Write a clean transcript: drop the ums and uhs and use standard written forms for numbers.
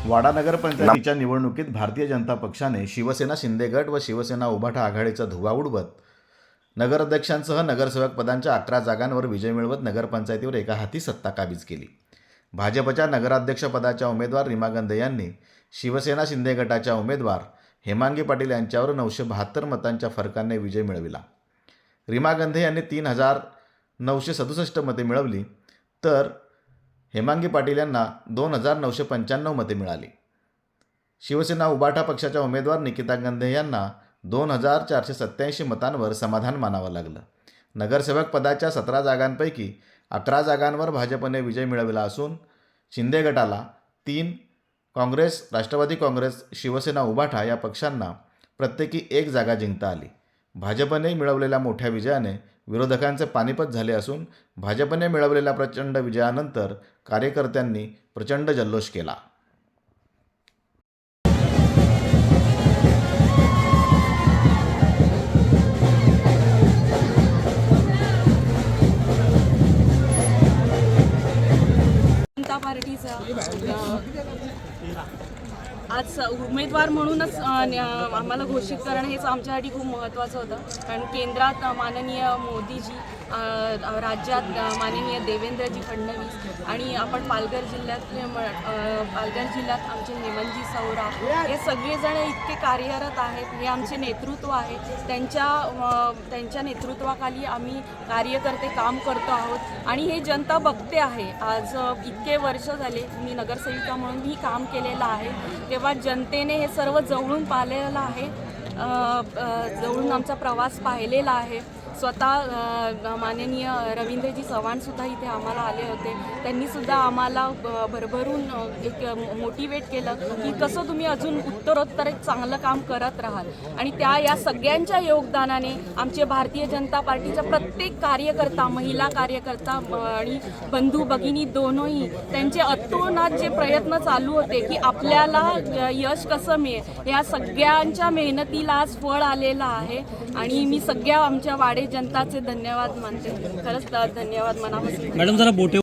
वाडा नगरपंचायतीच्या निवडणुकीत भारतीय जनता पक्षाने शिवसेना शिंदे गट व शिवसेना उभाटा आघाडीचा धुव्वा उडवत नगराध्यक्षांसह नगरसेवक पदांच्या 11 जागांवर विजय मिळवत नगरपंचायतीवर एका हाती सत्ता काबीज केली। भाजपच्या नगराध्यक्षपदाच्या उमेदवार रीमा गंधे यांनी शिवसेना शिंदे गटाच्या उमेदवार हेमांगी पाटील यांच्यावर 972 मतांच्या फरकाने विजय मिळविला। रीमा गंधे यांनी 3967 मते मिळवली तर हेमांगी पाटील यांना 2995 मते मिळाली। शिवसेना उभाटा पक्षाच्या उमेदवार निकिता गंधे यांना 2487 मतांवर समाधान मानावं लागलं। नगरसेवक पदाच्या 17 जागांपैकी 11 जागांवर भाजपने विजय मिळवला असून शिंदे गटाला 3, काँग्रेस, राष्ट्रवादी काँग्रेस, शिवसेना उभाटा या पक्षांना प्रत्येकी 1 जागा जिंकता आली। भाजपने मिळवलेल्या मोठ्या विजयाने विरोधकांचे पानिपत झाले असून भाजपने मिळवलेल्या प्रचंड विजयानंतर कार्यकर्त्यांनी प्रचंड जल्लोष केला। जनता पार्टीचा आज उमेदवार म्हणूनच आम्हाला घोषित करणं हेच आमच्यासाठी खूप महत्त्वाचं होतं, कारण केंद्रात माननीय मोदीजी, राज्यात माननीय देवेंद्रजी फडणवीस आणि आपण पालघर जिल्ह्यात आमचे हेमंतजी सौरा हे सगळेजण इतके कार्यरत आहेत। हे आमचे नेतृत्व आहे, त्यांच्या नेतृत्वाखाली आम्ही कार्यकर्ते काम करतो आहोत आणि हे जनता बघते आहे। आज इतके वर्ष झाले मी नगरसेविका म्हणून ही काम केलेलं आहे, तेव्हा जनतेने हे सर्व जवळून पाहिलेलं आहे, जवळून आमचा प्रवास पाहिलेला आहे। स्वतः माननीय रवींद्रजी चव्हाणसुद्धा इथे आम्हाला आले होते, त्यांनीसुद्धा आम्हाला भरभरून एक मोटिवेट केलं की कसं तुम्ही अजून उत्तरोत्तर एक चांगलं काम करत राहाल। आणि या सगळ्यांच्या योगदानाने आमचे भारतीय जनता पार्टीचा प्रत्येक कार्यकर्ता, महिला कार्यकर्ता आणि बंधू भगिनी दोनोही त्यांचे अतोनात जे प्रयत्न चालू होते की आपल्याला यश कसं मिळेल, या सगळ्यांच्या मेहनतीला आज फळ आलेलं आहे आणि मी सगळ्या आमच्या वाडे जनताचे धन्यवाद मानते। खरंच धन्यवाद मनापासून। मॅडम जरा बोटे